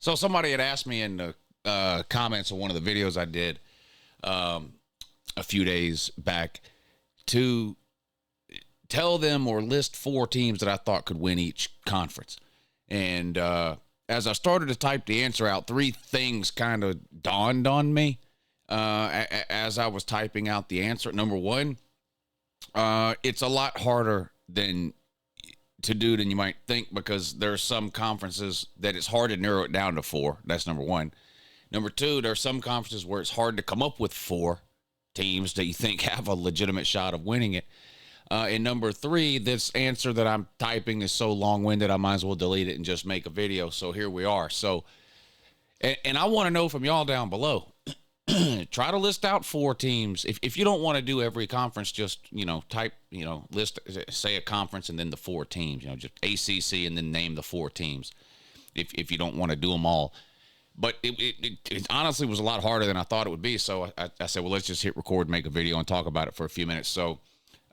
So somebody had asked me in the comments on one of the videos I did a few days back to tell them or list 4 teams that I thought could win each conference. And as I started to type the answer out, 3 things kind of dawned on me as I was typing out the answer. Number 1, it's a lot harder to do than you might think, because there are some conferences that it's hard to narrow it down to 4. That's number 1. Number 2, there are some conferences where it's hard to come up with 4 teams that you think have a legitimate shot of winning it. And number 3, this answer that I'm typing is so long-winded, I might as well delete it and just make a video. So here we are. So, and I want to know from y'all down below, try to list out 4 teams. If you don't want to do every conference, just, type, list, say a conference and then the 4 teams, just ACC and then name the 4 teams if you don't want to do them all. But it honestly was a lot harder than I thought it would be. So I said, well, let's just hit record, make a video, and talk about it for a few minutes. So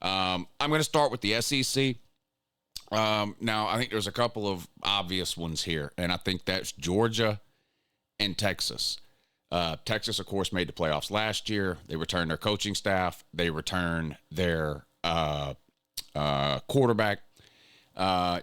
I'm going to start with the SEC. Now, I think there's a couple of obvious ones here, and I think that's Georgia and Texas. Texas, of course, made the playoffs last year. They returned their coaching staff. They returned their quarterback.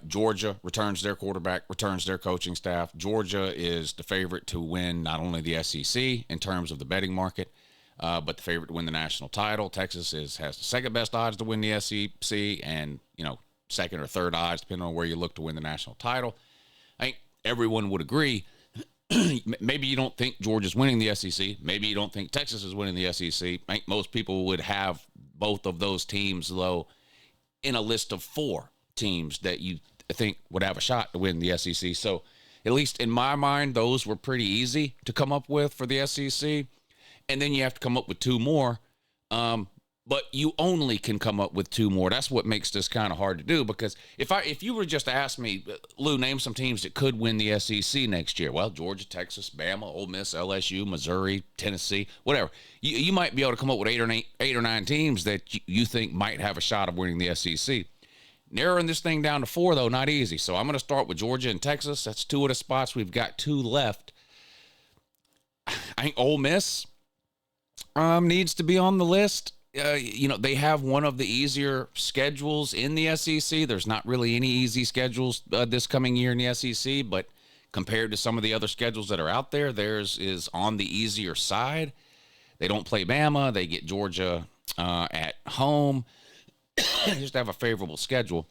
Georgia returns their quarterback, returns their coaching staff. Georgia is the favorite to win not only the SEC in terms of the betting market, but the favorite to win the national title. Texas has the second best odds to win the SEC, and second or third odds, depending on where you look, to win the national title. I think everyone would agree. Maybe you don't think Georgia's winning the SEC. Maybe you don't think Texas is winning the SEC. I think most people would have both of those teams, though, in a list of 4 teams that you think would have a shot to win the SEC. So, at least in my mind, those were pretty easy to come up with for the SEC. And then you have to come up with 2 more. But you only can come up with 2 more. That's what makes this kind of hard to do, because if you were just to ask me, Lou, name some teams that could win the SEC next year. Well, Georgia, Texas, Bama, Ole Miss, LSU, Missouri, Tennessee, whatever. You might be able to come up with 8 or 9 teams that you think might have a shot of winning the SEC. Narrowing this thing down to 4, though, not easy. So I'm going to start with Georgia and Texas. That's 2 of the spots. We've got 2 left. I think Ole Miss needs to be on the list. They have one of the easier schedules in the SEC. There's not really any easy schedules this coming year in the SEC, but compared to some of the other schedules that are out there, theirs is on the easier side. They don't play Bama. They get Georgia at home. They just have a favorable schedule.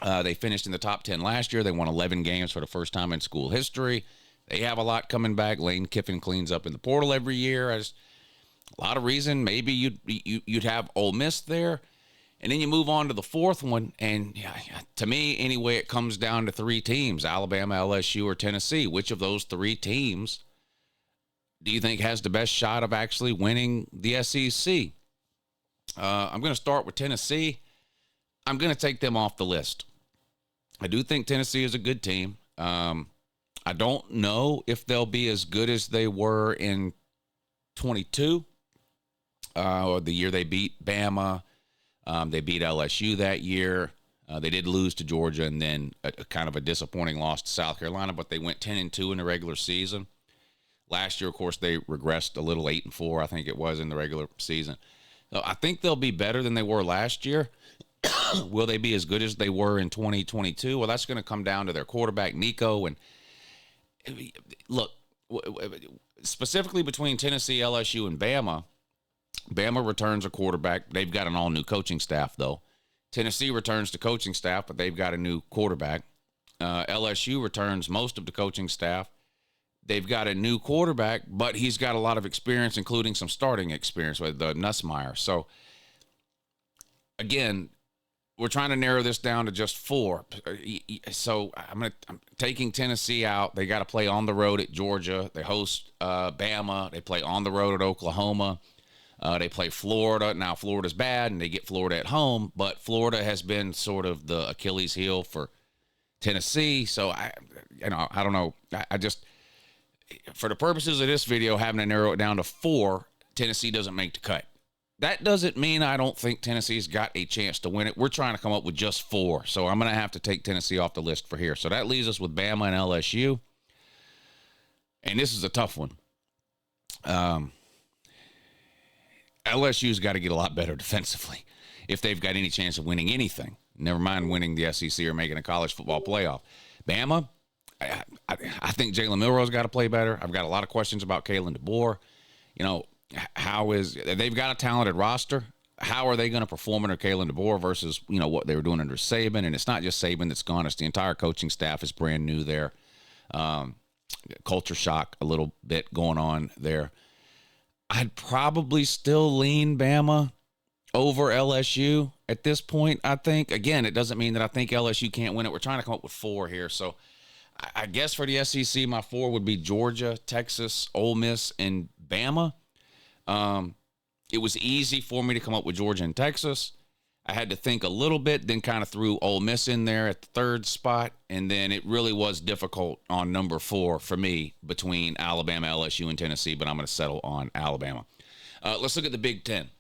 They finished in the top 10 last year. They won 11 games for the first time in school history. They have a lot coming back. Lane Kiffin cleans up in the portal every year. A lot of reason maybe you'd have Ole Miss there. And then you move on to the 4th one, and to me, anyway, it comes down to 3 teams: Alabama, LSU, or Tennessee. Which of those 3 teams do you think has the best shot of actually winning the SEC? I'm going to start with Tennessee. I'm going to take them off the list. I do think Tennessee is a good team. I don't know if they'll be as good as they were in 22. The year they beat Bama. They beat LSU that year. They did lose to Georgia, and then a kind of a disappointing loss to South Carolina, but they went 10-2 in the regular season. Last year, of course, they regressed a little, 8-4, I think it was, in the regular season. So I think they'll be better than they were last year. Will they be as good as they were in 2022? Well, that's going to come down to their quarterback, Nico. And look, specifically between Tennessee, LSU, and Bama, Bama returns a quarterback. They've got an all-new coaching staff, though. Tennessee returns the coaching staff, but they've got a new quarterback. LSU returns most of the coaching staff. They've got a new quarterback, but he's got a lot of experience, including some starting experience with Nussmeier. So, again, we're trying to narrow this down to just 4. So I'm taking Tennessee out. They got to play on the road at Georgia. They host Bama. They play on the road at Oklahoma. They play Florida. Now, Florida's bad, and they get Florida at home, but Florida has been sort of the Achilles heel for Tennessee. So, I don't know. I just, for the purposes of this video, having to narrow it down to 4, Tennessee doesn't make the cut. That doesn't mean I don't think Tennessee's got a chance to win it. We're trying to come up with just 4, so I'm going to have to take Tennessee off the list for here. So that leaves us with Bama and LSU. and this is a tough one. LSU's got to get a lot better defensively if they've got any chance of winning anything. Never mind winning the SEC or making a college football playoff. Bama, I think Jalen Milroe's got to play better. I've got a lot of questions about Kalen DeBoer. You know, they've got a talented roster. How are they going to perform under Kalen DeBoer versus, you know, what they were doing under Saban? And it's not just Saban that's gone. It's the entire coaching staff is brand new there. Culture shock a little bit going on there. I'd probably still lean Bama over LSU at this point, I think. Again, it doesn't mean that I think LSU can't win it. We're trying to come up with 4 here. So I guess for the SEC, my 4 would be Georgia, Texas, Ole Miss, and Bama. It was easy for me to come up with Georgia and Texas. I had to think a little bit, then kind of threw Ole Miss in there at the 3rd spot, and then it really was difficult on number 4 for me between Alabama, LSU, and Tennessee, but I'm going to settle on Alabama. Let's look at the Big Ten.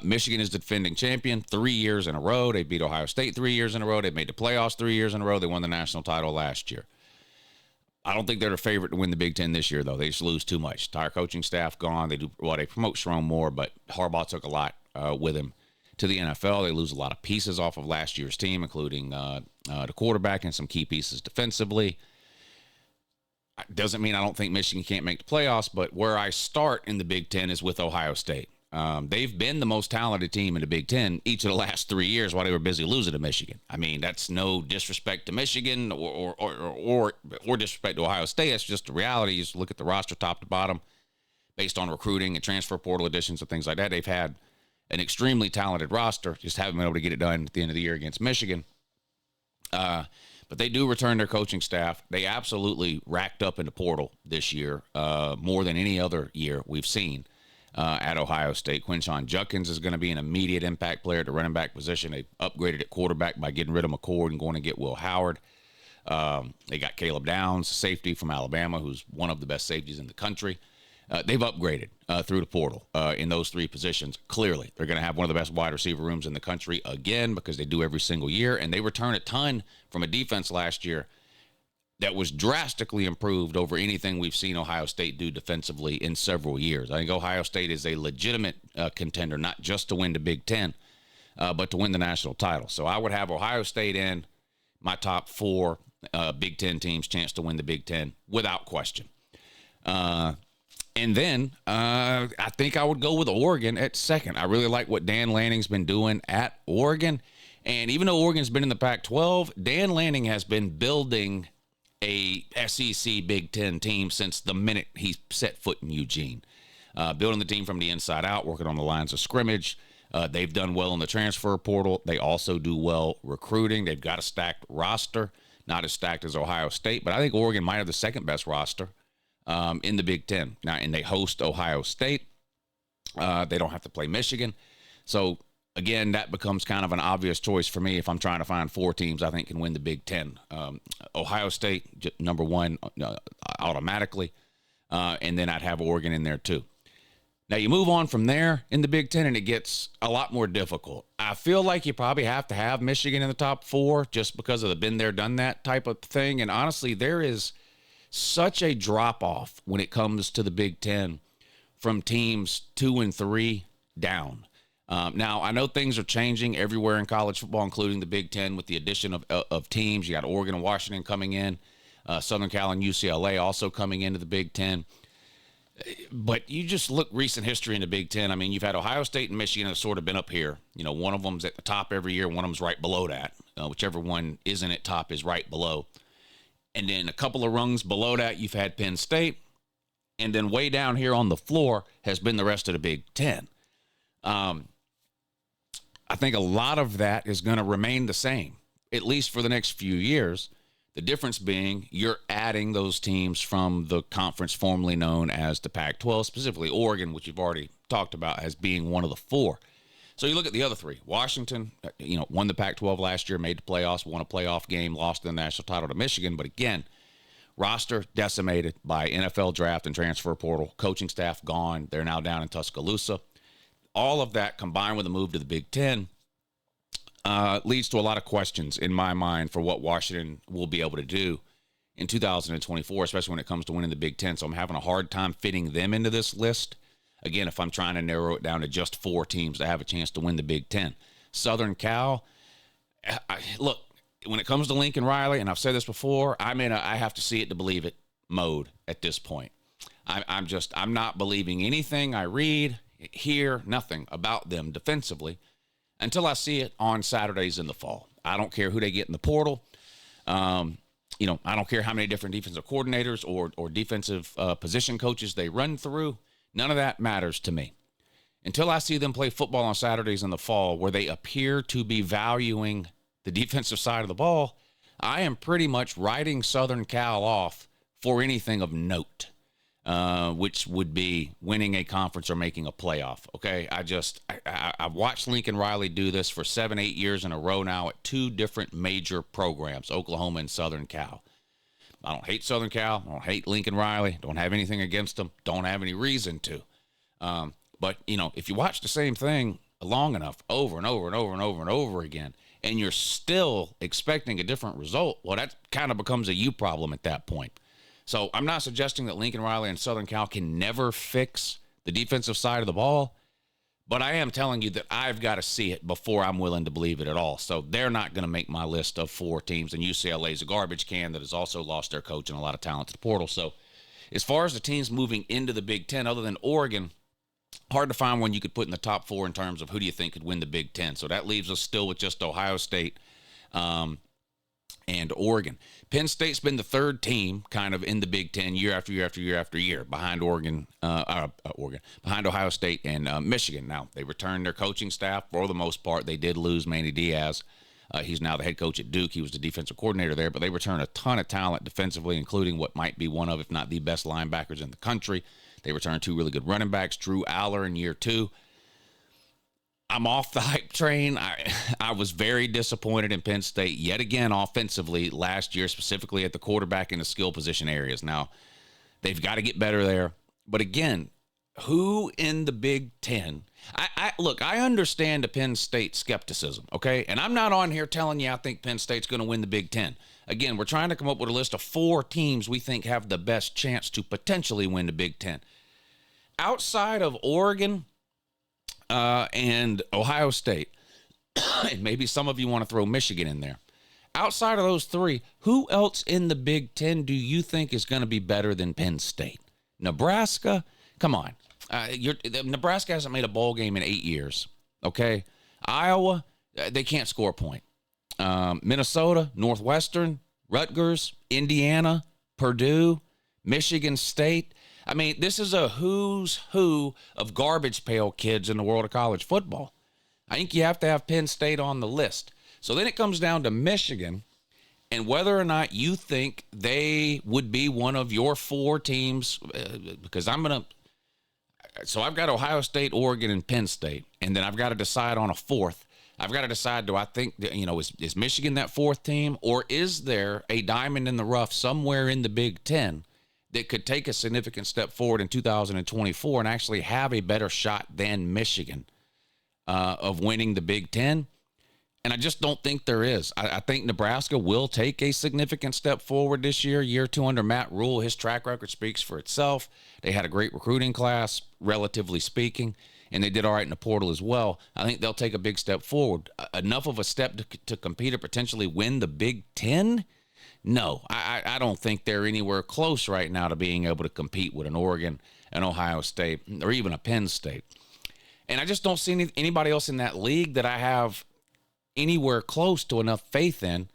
Michigan is the defending champion 3 years in a row. They beat Ohio State 3 years in a row. They made the playoffs 3 years in a row. They won the national title last year. I don't think they're the favorite to win the Big Ten this year, though. They just lose too much. Entire coaching staff gone. They promote Sharon Moore, but Harbaugh took a lot with him to the NFL. They lose a lot of pieces off of last year's team, including the quarterback and some key pieces defensively. Doesn't mean I don't think Michigan can't make the playoffs, but where I start in the Big Ten is with Ohio State. They've been the most talented team in the Big Ten each of the last 3 years while they were busy losing to Michigan. I mean, that's no disrespect to Michigan or disrespect to Ohio State. It's just the reality. You just look at the roster top to bottom based on recruiting and transfer portal additions and things like that. They've had an extremely talented roster, just haven't been able to get it done at the end of the year against Michigan. But they do return their coaching staff. They absolutely racked up in the portal this year, more than any other year we've seen at Ohio State. Quinshon Judkins is going to be an immediate impact player at the running back position. They upgraded at quarterback by getting rid of McCord and going to get Will Howard. They got Caleb Downs, safety from Alabama, who's one of the best safeties in the country. They've upgraded through the portal in those 3 positions. Clearly, they're going to have one of the best wide receiver rooms in the country again because they do every single year, and they return a ton from a defense last year that was drastically improved over anything we've seen Ohio State do defensively in several years. I think Ohio State is a legitimate contender, not just to win the Big Ten, but to win the national title. So I would have Ohio State in my top 4 Big Ten teams' chance to win the Big Ten without question. And then I think I would go with Oregon at 2nd. I really like what Dan Lanning's been doing at Oregon. And even though Oregon's been in the Pac-12, Dan Lanning has been building a SEC Big Ten team since the minute he set foot in Eugene. Building the team from the inside out, working on the lines of scrimmage. They've done well in the transfer portal. They also do well recruiting. They've got a stacked roster, not as stacked as Ohio State, but I think Oregon might have the 2nd best roster in the Big Ten. Now, and they host Ohio State. They don't have to play Michigan. So, again, that becomes kind of an obvious choice for me if I'm trying to find 4 teams I think can win the Big Ten. Ohio State, number 1 automatically, and then I'd have Oregon in there too. Now, you move on from there in the Big Ten, and it gets a lot more difficult. I feel like you probably have to have Michigan in the top 4 just because of the been there, done that type of thing. And honestly, there is such a drop-off when it comes to the Big Ten from teams 2 and 3 down. Now, I know things are changing everywhere in college football, including the Big Ten, with the addition of teams. You got Oregon and Washington coming in, Southern Cal and UCLA also coming into the Big Ten. But you just look recent history in the Big Ten. I mean, you've had Ohio State and Michigan have sort of been up here. You know, one of them's at the top every year, one of them's right below that. Whichever one isn't at top is right below. And then a couple of rungs below that, you've had Penn State. And then way down here on the floor has been the rest of the Big Ten. I think a lot of that is going to remain the same, at least for the next few years. The difference being you're adding those teams from the conference formerly known as the Pac-12, specifically Oregon, which you've already talked about as being one of the 4. So you look at the other 3. Washington, won the Pac-12 last year, made the playoffs, won a playoff game, lost the national title to Michigan. But again, roster decimated by NFL draft and transfer portal. Coaching staff gone. They're now down in Tuscaloosa. All of that combined with a move to the Big Ten leads to a lot of questions in my mind for what Washington will be able to do in 2024, especially when it comes to winning the Big Ten. So I'm having a hard time fitting them into this list. Again, if I'm trying to narrow it down to just 4 teams that have a chance to win the Big Ten. Southern Cal, look, when it comes to Lincoln Riley, and I've said this before, I'm in a I have to see it to believe it mode at this point. I'm not believing anything I read, hear, nothing about them defensively until I see it on Saturdays in the fall. I don't care who they get in the portal. I don't care how many different defensive coordinators or defensive position coaches they run through. None of that matters to me. Until I see them play football on Saturdays in the fall where they appear to be valuing the defensive side of the ball, I am pretty much writing Southern Cal off for anything of note, which would be winning a conference or making a playoff. Okay, I've watched Lincoln Riley do this for 7-8 years in a row now at 2 different major programs, Oklahoma and Southern Cal. I don't hate Southern Cal. I don't hate Lincoln Riley. Don't have anything against them. Don't have any reason to. But if you watch the same thing long enough, over and over and over and over and over again, and you're still expecting a different result, well, that kind of becomes a you problem at that point. So I'm not suggesting that Lincoln Riley and Southern Cal can never fix the defensive side of the ball, but I am telling you that I've got to see it before I'm willing to believe it at all. So they're not going to make my list of 4 teams, and UCLA is a garbage can that has also lost their coach and a lot of talent to the portal. So as far as the teams moving into the Big Ten, other than Oregon, hard to find one you could put in the top 4 in terms of who do you think could win the Big Ten. So that leaves us still with just Ohio State and Oregon. Penn State's been the 3rd team kind of in the Big Ten year after year after year after year behind behind Ohio State and Michigan. Now, they returned their coaching staff for the most part. They did lose Manny Diaz. He's now the head coach at Duke. He was the defensive coordinator there, but they returned a ton of talent defensively, including what might be one of, if not the best linebackers in the country. They returned 2 really good running backs, Drew Aller in year 2. I'm off the hype train. I was very disappointed in Penn State yet again offensively last year, specifically at the quarterback and the skill position areas. Now, they've got to get better there. But again, who in the Big Ten? Look, I understand the Penn State skepticism, okay? And I'm not on here telling you I think Penn State's going to win the Big Ten. Again, we're trying to come up with a list of 4 teams we think have the best chance to potentially win the Big Ten. Outside of Oregon and Ohio State, and maybe some of you want to throw Michigan in there. Outside of those 3, who else in the Big Ten do you think is going to be better than Penn State? Nebraska? Come on. Nebraska hasn't made a bowl game in 8 years, okay? Iowa, they can't score a point. Minnesota, Northwestern, Rutgers, Indiana, Purdue, Michigan State. I mean, this is a who's who of garbage pail kids in the world of college football. I think you have to have Penn State on the list. So then it comes down to Michigan and whether or not you think they would be one of your 4 teams, because so I've got Ohio State, Oregon, and Penn State, and then I've got to decide on a 4th. I've got to decide, do I think, is Michigan that 4th team, or is there a diamond in the rough somewhere in the Big Ten that could take a significant step forward in 2024 and actually have a better shot than Michigan of winning the Big Ten? And I just don't think there is. I think Nebraska will take a significant step forward this year 2 under Matt Rule. His track record speaks for itself. They had a great recruiting class, relatively speaking, and they did all right in the portal as well. I think they'll take a big step forward. Enough of a step to compete or potentially win the Big Ten? No, I don't think they're anywhere close right now to being able to compete with an Oregon, an Ohio State, or even a Penn State. And I just don't see anybody else in that league that I have anywhere close to enough faith in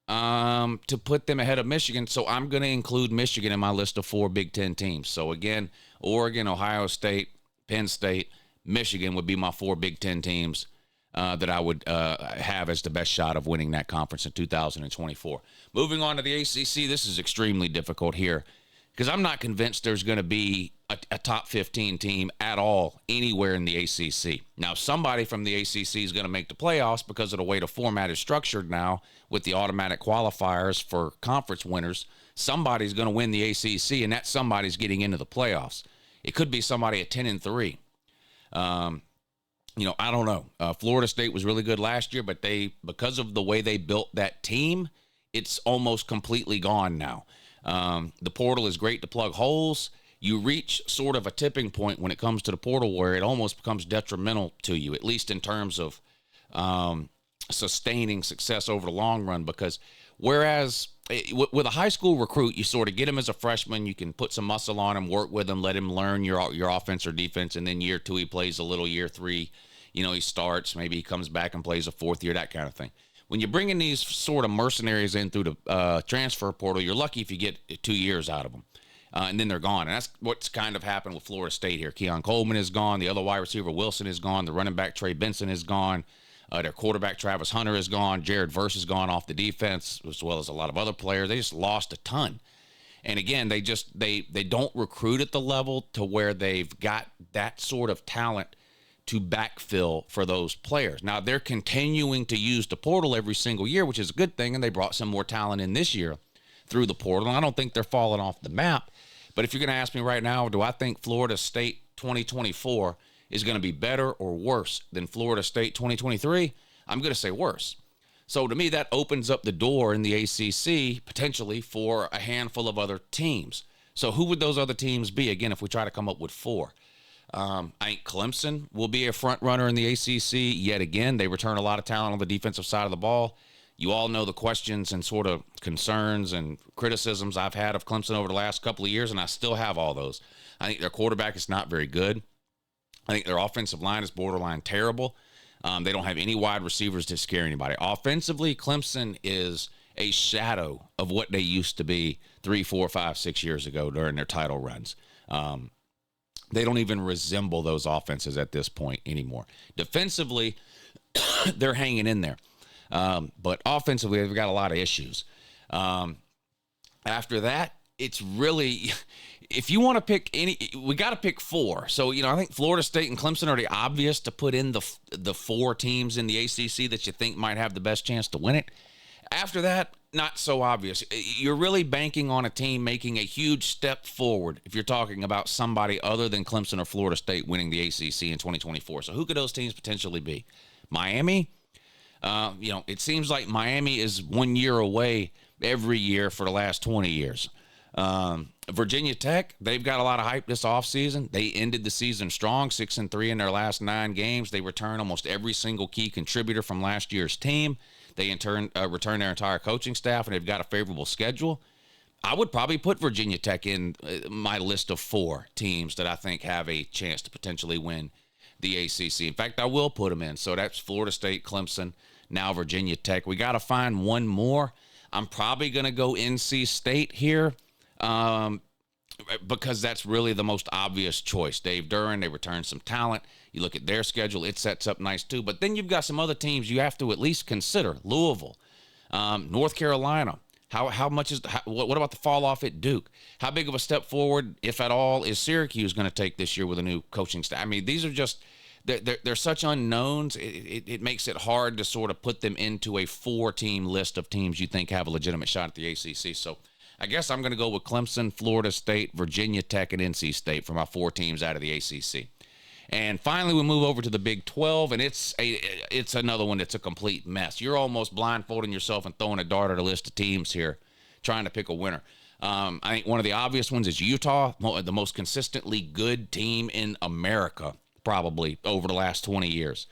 to put them ahead of Michigan. So I'm going to include Michigan in my list of 4 Big Ten teams. So again, Oregon, Ohio State, Penn State, Michigan would be my 4 Big Ten teams that I would have as the best shot of winning that conference in 2024. Moving on to the ACC, this is extremely difficult here because I'm not convinced there's going to be a top 15 team at all anywhere in the ACC. Now, somebody from the ACC is going to make the playoffs because of the way the format is structured now with the automatic qualifiers for conference winners. Somebody's going to win the ACC, and that somebody's getting into the playoffs. It could be somebody at 10-3. I don't know. Florida State was really good last year, but because of the way they built that team, it's almost completely gone now. The portal is great to plug holes. You reach sort of a tipping point when it comes to the portal where it almost becomes detrimental to you, at least in terms of sustaining success over the long run. Because whereas with a high school recruit, you sort of get him as a freshman, you can put some muscle on him, work with him, let him learn your offense or defense, and then year 2 he plays a little, year 3, he starts, maybe he comes back and plays a 4th year, that kind of thing. When you're bringing these sort of mercenaries in through the transfer portal, you're lucky if you get 2 years out of them. And then they're gone. And that's what's kind of happened with Florida State here. Keon Coleman is gone. The other wide receiver, Wilson, is gone. The running back, Trey Benson, is gone. Their quarterback, Travis Hunter, is gone. Jared Verse is gone off the defense, as well as a lot of other players. They just lost a ton. And again, they don't recruit at the level to where they've got that sort of talent to backfill for those players. Now, they're continuing to use the portal every single year, which is a good thing, and they brought some more talent in this year through the portal. And I don't think they're falling off the map. But if you're going to ask me right now, do I think Florida State 2024 is going to be better or worse than Florida State 2023? I'm going to say worse. So to me, that opens up the door in the ACC potentially for a handful of other teams. So who would those other teams be, again, if we try to come up with 4? I think Clemson will be a front runner in the ACC yet again. They return a lot of talent on the defensive side of the ball. You all know the questions and sort of concerns and criticisms I've had of Clemson over the last couple of years, and I still have all those. I think their quarterback is not very good. I think their offensive line is borderline terrible. They don't have any wide receivers to scare anybody. Offensively, Clemson is a shadow of what they used to be 3, 4, 5, 6 years ago during their title runs. They don't even resemble those offenses at this point anymore. Defensively, they're hanging in there. But offensively, they've got a lot of issues. After that, it's really, if you want to pick we got to pick 4. So, I think Florida State and Clemson are the obvious to put in the 4 teams in the ACC that you think might have the best chance to win it. After that, not so obvious. You're really banking on a team making a huge step forward if you're talking about somebody other than Clemson or Florida State winning the ACC in 2024. So who could those teams potentially be? Miami? It seems like Miami is 1 year away every year for the last 20 years. Virginia Tech, they've got a lot of hype this offseason. They ended the season strong, 6-3 in their last 9 games. They returned almost every single key contributor from last year's team. They in turn returned their entire coaching staff, and they've got a favorable schedule. I would probably put Virginia Tech in my list of 4 teams that I think have a chance to potentially win the ACC. In fact, I will put them in. So that's Florida State, Clemson, now Virginia Tech. We got to find one more. I'm probably going to go NC State here because that's really the most obvious choice. Dave Duran, they returned some talent. You look at their schedule, it sets up nice too. But then you've got some other teams you have to at least consider. Louisville, North Carolina. What about the fall off at Duke? How big of a step forward, if at all, is Syracuse going to take this year with a new coaching staff? I mean, these are just they're such unknowns. It makes it hard to sort of put them into a 4-team list of teams you think have a legitimate shot at the ACC. So I guess I'm going to go with Clemson, Florida State, Virginia Tech, and NC State for my 4 teams out of the ACC. And finally, we move over to the Big 12, and it's another one that's a complete mess. You're almost blindfolding yourself and throwing a dart at a list of teams here, trying to pick a winner. I think one of the obvious ones is Utah, the most consistently good team in America, probably over the last 20 years.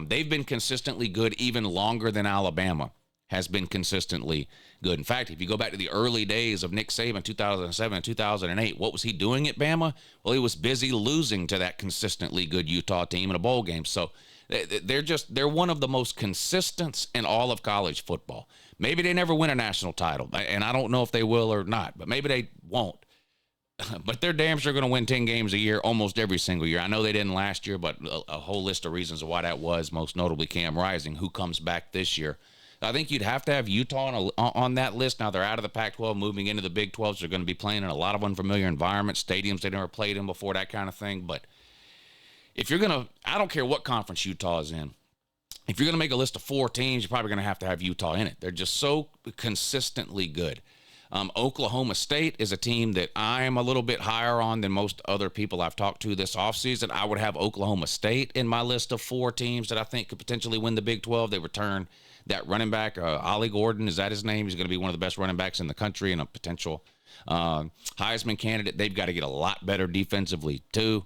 They've been consistently good even longer than Alabama has been consistently good. In fact, if you go back to the early days of Nick Saban, 2007 and 2008, what was he doing at Bama? Well, he was busy losing to that consistently good Utah team in a bowl game. So they're one of the most consistents in all of college football. Maybe they never win a national title, and I don't know if they will or not, but maybe they won't. But they're damn sure going to win 10 games a year almost every single year. I know they didn't last year, but a whole list of reasons why that was, most notably Cam Rising, who comes back this year. I think you'd have to have Utah on that list. Now they're out of the Pac-12, moving into the Big 12. So they're going to be playing in a lot of unfamiliar environments, stadiums they never played in before, that kind of thing. But if you're going to, I don't care what conference Utah is in. If you're going to make a list of 4 teams, you're probably going to have Utah in it. They're just so consistently good. Oklahoma State is a team that I am a little bit higher on than most other people I've talked to this offseason. I would have Oklahoma State in my list of 4 teams that I think could potentially win the Big 12. They return that running back, Ollie Gordon, is that his name? He's going to be one of the best running backs in the country and a potential Heisman candidate. They've got to get a lot better defensively too,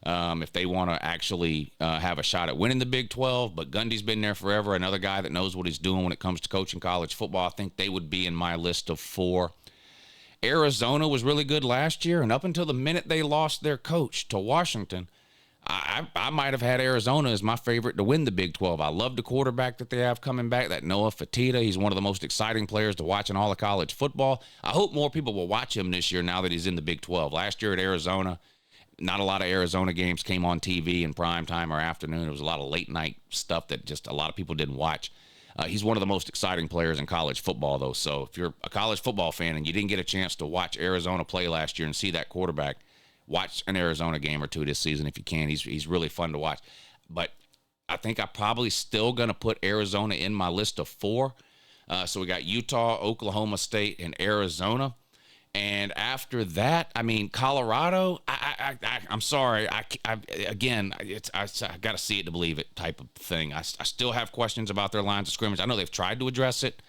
if they want to actually have a shot at winning the Big 12. But Gundy's been there forever, another guy that knows what he's doing when it comes to coaching college football. I think they would be in my list of 4. Arizona was really good last year, and up until the minute they lost their coach to Washington, I might have had Arizona as my favorite to win the Big 12. I love the quarterback that they have coming back, that Noah Fatita. He's one of the most exciting players to watch in all of college football. I hope more people will watch him this year now that he's in the Big 12. Last year at Arizona, not a lot of Arizona games came on TV in prime time or afternoon. There was a lot of late night stuff that just a lot of people didn't watch. He's one of the most exciting players in college football, though. So if you're a college football fan and you didn't get a chance to watch Arizona play last year and see that quarterback, watch an Arizona game or two this season if you can. He's really fun to watch. But I think I'm probably still going to put Arizona in my list of 4. So we got Utah, Oklahoma State, and Arizona. And after that, I mean, Colorado, I'm sorry. I got to see it to believe it type of thing. I still have questions about their lines of scrimmage. I know they've tried to address it.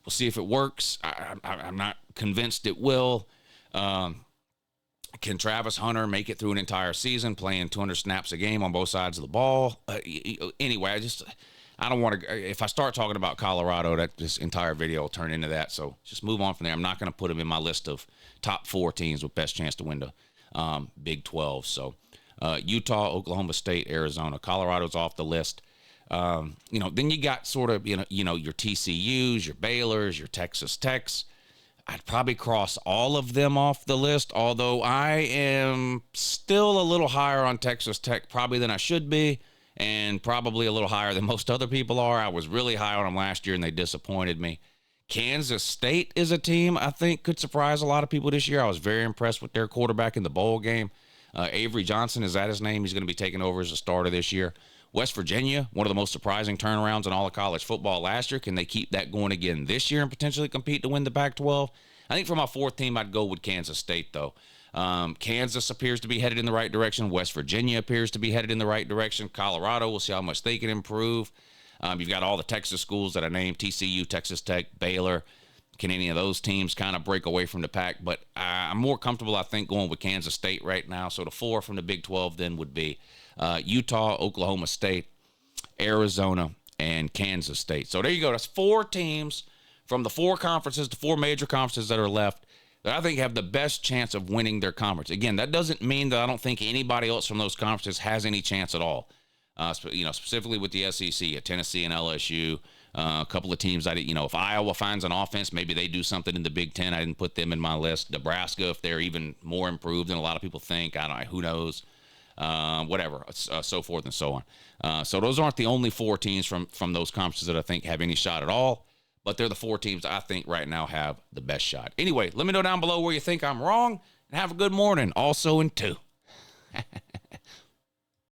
We'll see if it works. I'm not convinced it will. Can Travis Hunter make it through an entire season playing 200 snaps a game on both sides of the ball? Anyway, I don't want to. If I start talking about Colorado, that this entire video will turn into that. So just move on from there. I'm not going to put them in my list of top 4 teams with best chance to win the Big 12. So Utah, Oklahoma State, Arizona, Colorado's off the list. Then you got sort of your TCUs, your Baylors, your Texas Techs. I'd probably cross all of them off the list, although I am still a little higher on Texas Tech probably than I should be, and probably a little higher than most other people are. I was really high on them last year, and they disappointed me. Kansas State is a team I think could surprise a lot of people this year. I was very impressed with their quarterback in the bowl game. Avery Johnson, is that his name? He's going to be taking over as a starter this year. West Virginia, one of the most surprising turnarounds in all of college football last year. Can they keep that going again this year and potentially compete to win the Pac-12? I think for my 4th team, I'd go with Kansas State, though. Kansas appears to be headed in the right direction. West Virginia appears to be headed in the right direction. Colorado, we'll see how much they can improve. You've got all the Texas schools that I named, TCU, Texas Tech, Baylor. Can any of those teams kind of break away from the pack? But I'm more comfortable, I think, going with Kansas State right now. So the 4 from the Big 12 then would be Utah, Oklahoma State, Arizona, and Kansas State. So there you go. That's 4 teams from the 4 conferences, the 4 major conferences that are left, that I think have the best chance of winning their conference. Again, that doesn't mean that I don't think anybody else from those conferences has any chance at all. Specifically with the SEC, Tennessee and LSU, a couple of teams if Iowa finds an offense, maybe they do something in the Big Ten. I didn't put them in my list. Nebraska, if they're even more improved than a lot of people think, I don't know, who knows? Whatever, so forth and so on. So those aren't the only 4 teams from those conferences that I think have any shot at all, but they're the 4 teams I think right now have the best shot. Anyway, let me know down below where you think I'm wrong, and have a good morning, also in 2.